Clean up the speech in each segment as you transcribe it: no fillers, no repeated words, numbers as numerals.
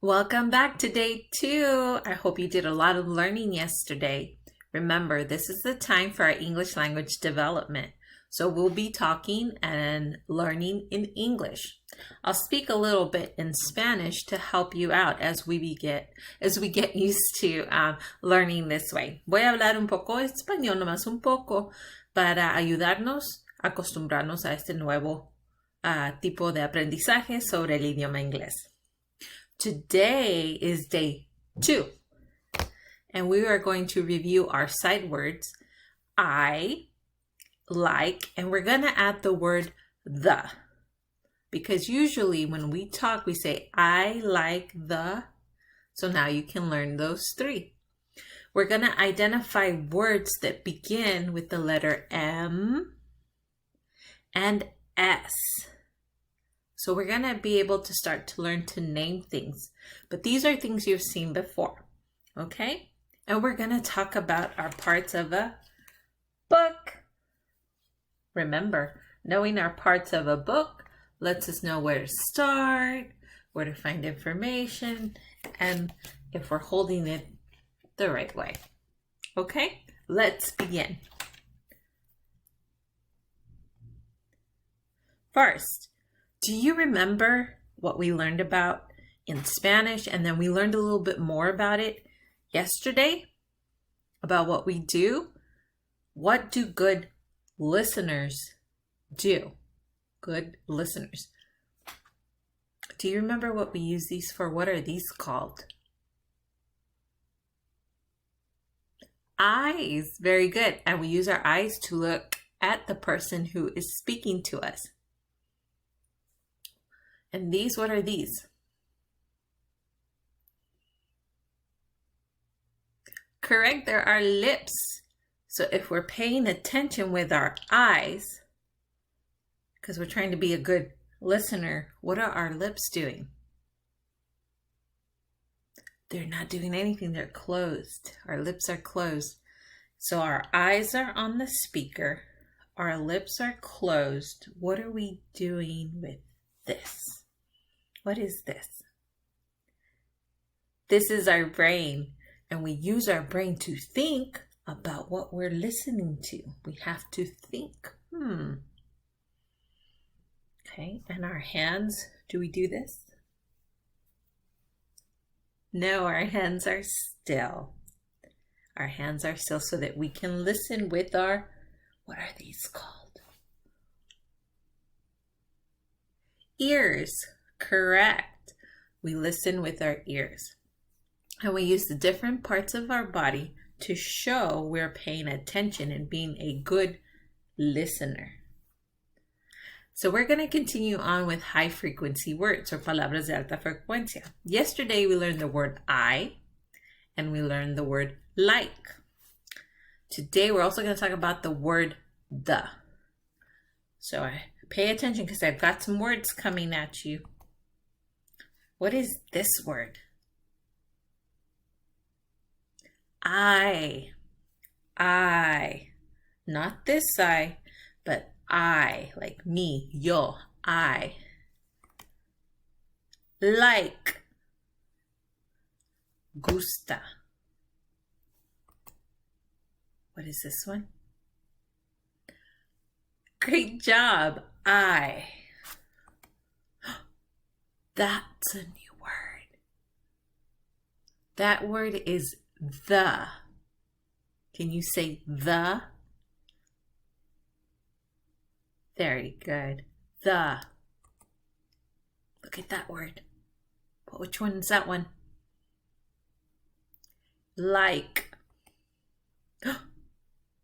Welcome back to day 2. I hope you did a lot of learning yesterday. Remember, this is the time for our English language development. So we'll be talking and learning in English. I'll speak a little bit in Spanish to help you out as we get used to learning this way. Voy a hablar un poco español, nomás un poco, para ayudarnos a acostumbrarnos a este nuevo tipo de aprendizaje sobre el idioma inglés. Today is day 2, and we are going to review our sight words, I, like, and we're going to add the word the, because usually when we talk, we say, I like the, so now you can learn those 3. We're going to identify words that begin with the letter M and S. So we're going to be able to start to learn to name things. But these are things you've seen before, okay? And we're going to talk about our parts of a book. Remember, knowing our parts of a book lets us know where to start, where to find information, and if we're holding it the right way. Okay, let's begin. First, do you remember what we learned about in Spanish? And then we learned a little bit more about it yesterday, about what we do. What do good listeners do? Good listeners. Do you remember what we use these for? What are these called? Eyes. Very good. And we use our eyes to look at the person who is speaking to us. And these, what are these? Correct, there are lips. So if we're paying attention with our eyes, because we're trying to be a good listener, what are our lips doing? They're not doing anything, they're closed. Our lips are closed. So our eyes are on the speaker, our lips are closed. What are we doing with this? What is this? This is our brain, and we use our brain to think about what we're listening to. We have to think. Okay, and our hands, do we do this? No, our hands are still. Our hands are still so that we can listen with our, what are these called? Ears. Correct. We listen with our ears. And we use the different parts of our body to show we're paying attention and being a good listener. So we're going to continue on with high frequency words or palabras de alta frecuencia. Yesterday we learned the word I and we learned the word like. Today we're also going to talk about the word the. So pay attention because I've got some words coming at you. What is this word? I. Not this I, but I, like me, yo, I. Like. Gusta. What is this one? Great job. I. That's a new word. That word is the. Can you say the? Very good. The. Look at that word. Which one is that one? Like.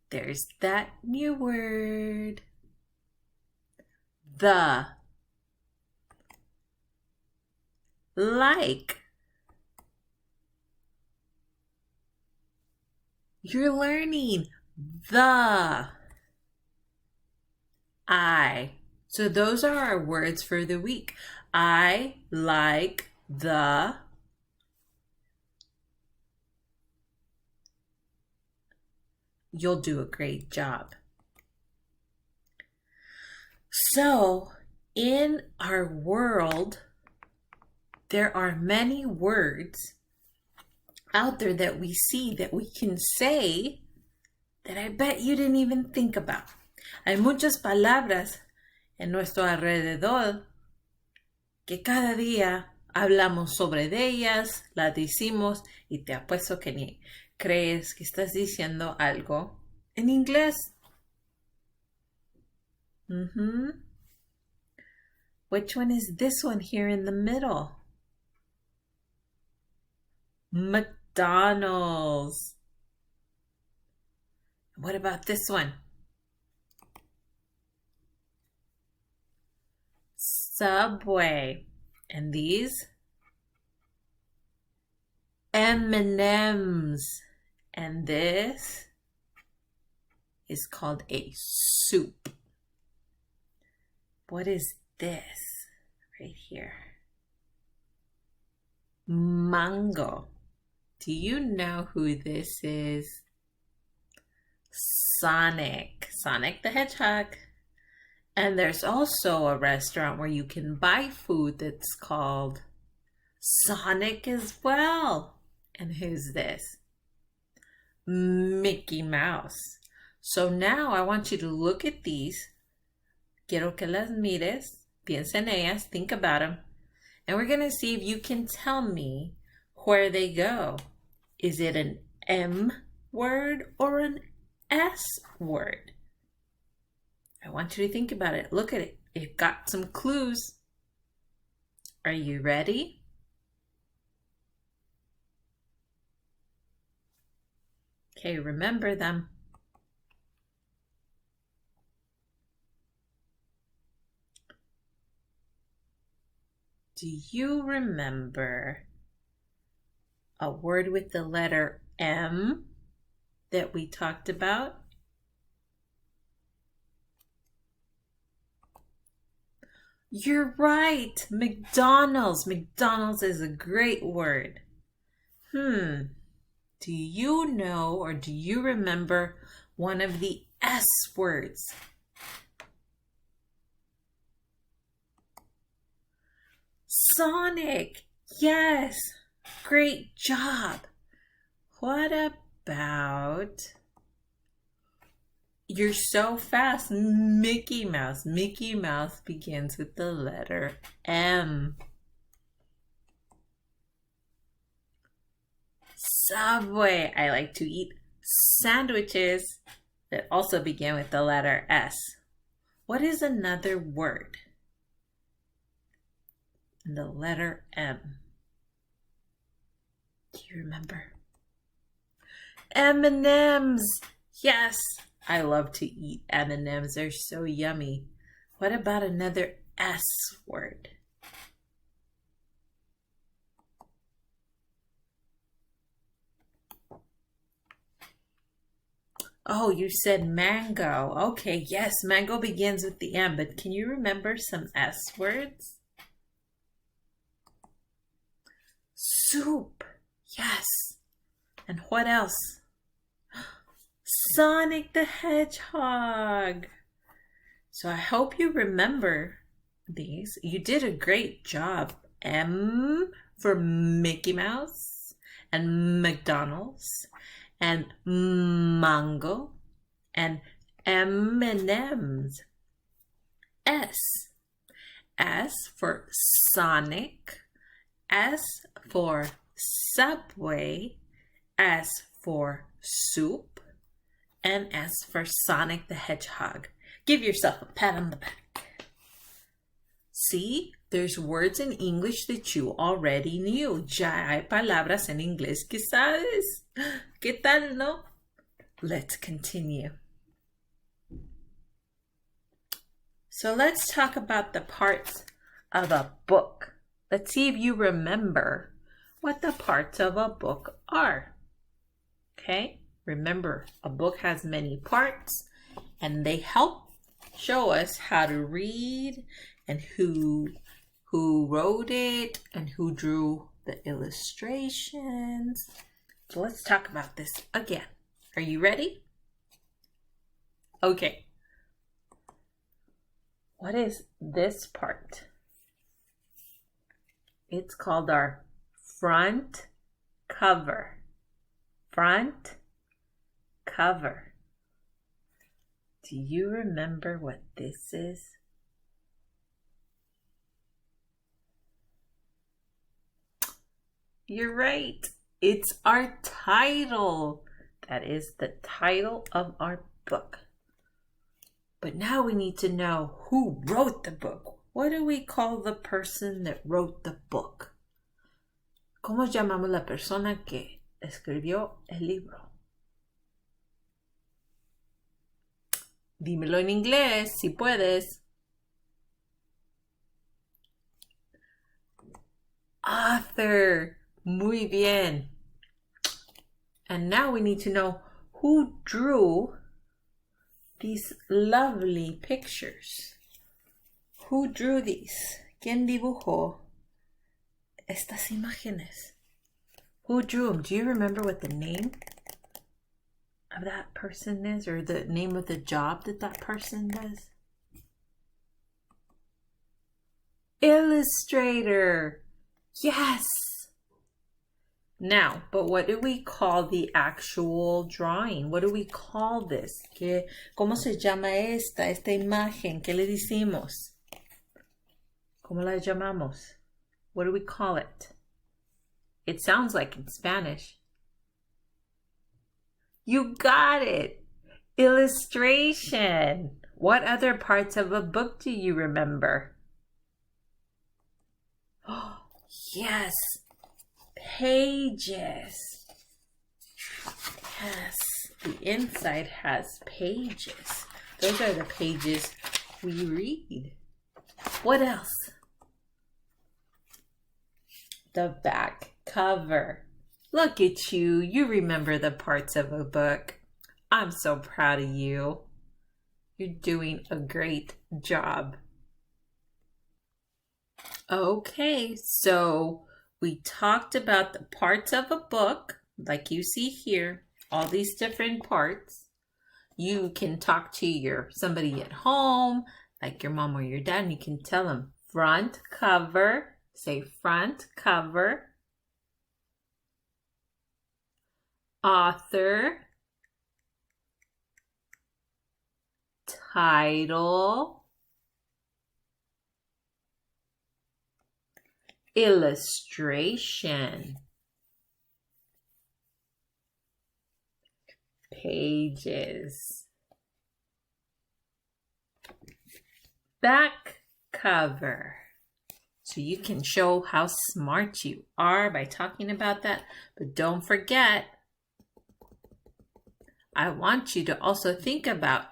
There's that new word. The. Like. You're learning the. I. So those are our words for the week. I like the. You'll do a great job. So in our world, there are many words out there that we see that we can say that I bet you didn't even think about. Hay muchas palabras en nuestro alrededor que cada día hablamos sobre ellas, las decimos y te apuesto que ni crees que estás diciendo algo en inglés. Which one is this one here in the middle? McDonald's. What about this one? Subway. And these? M&M's. And this is called a soup. What is this right here? Mango. Do you know who this is? Sonic the Hedgehog. And there's also a restaurant where you can buy food that's called Sonic as well. And who's this? Mickey Mouse. So now I want you to look at these. Quiero que las mires, piensa en ellas, think about them. And we're going to see if you can tell me where they go. Is it an M word or an S word? I want you to think about it. Look at it. You've got some clues. Are you ready? Okay, remember them. Do you remember a word with the letter M that we talked about? You're right, McDonald's. McDonald's is a great word. Do you know or do you remember one of the S words? Sonic. Yes. Great job. What about... You're so fast. Mickey Mouse. Mickey Mouse begins with the letter M. Subway. I like to eat sandwiches that also begin with the letter S. What is another word? The letter M. Do you remember? M&M's. Yes. I love to eat M&M's. They're so yummy. What about another S word? Oh, you said mango. Okay, yes, mango begins with the M, but can you remember some S words? Soup. Yes. And what else? Sonic the Hedgehog. So I hope you remember these. You did a great job. M for Mickey Mouse and McDonald's and mango and M&M's. S for Sonic. S for Subway. S for soup. And S for Sonic the Hedgehog. Give yourself a pat on the back. See, there's words in English that you already knew. Ya hay palabras en inglés que sabes. ¿Qué tal, no? Let's continue. So let's talk about the parts of a book. Let's see if you remember what the parts of a book are. Okay? Remember, a book has many parts and they help show us how to read and who wrote it and who drew the illustrations. So let's talk about this again. Are you ready? Okay. What is this part? It's called our front cover. Front cover. Do you remember what this is? You're right. It's our title. That is the title of our book. But now we need to know who wrote the book. What do we call the person that wrote the book? ¿Cómo llamamos la persona que escribió el libro? Dímelo en inglés, si puedes. Author. Muy bien. And now we need to know who drew these lovely pictures. Who drew these? ¿Quién dibujó estas imágenes? Who drew them? Do you remember what the name of that person is, or the name of the job that person does? Illustrator. Yes. Now, but what do we call the actual drawing? What do we call this? ¿Cómo se llama esta imagen? ¿Qué le decimos? ¿Cómo la llamamos? What do we call it? It sounds like in Spanish. You got it. Illustration. What other parts of a book do you remember? Oh, yes. Pages. Yes, the inside has pages. Those are the pages we read. What else? The back cover. Look at you. You remember the parts of a book. I'm so proud of you. You're doing a great job. Okay, so we talked about the parts of a book, like you see here, all these different parts. You can talk to somebody at home, like your mom or your dad, and you can tell them front cover. Say front cover. Author. Title. Illustration. Pages. Back cover. So you can show how smart you are by talking about that. But don't forget, I want you to also think about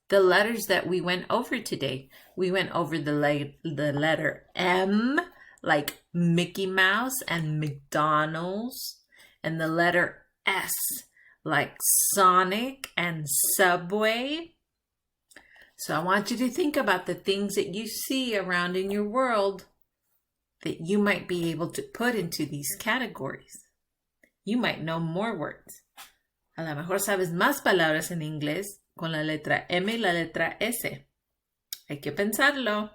the letters that we went over today. We went over the letter M, like Mickey Mouse and McDonald's, and the letter S, like Sonic and Subway. So I want you to think about the things that you see around in your world that you might be able to put into these categories. You might know more words. A lo mejor sabes más palabras en inglés con la letra M y la letra S. Hay que pensarlo.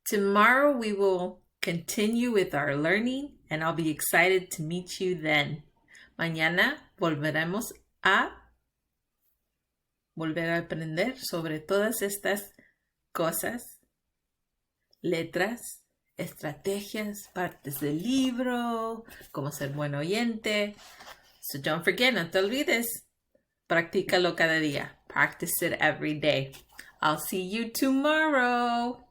Tomorrow we will continue with our learning, and I'll be excited to meet you then. Mañana volveremos a aprender sobre todas estas cosas, letras, estrategias, partes del libro, cómo ser buen oyente. So don't forget, no te olvides, practícalo cada día. Practice it every day. I'll see you tomorrow.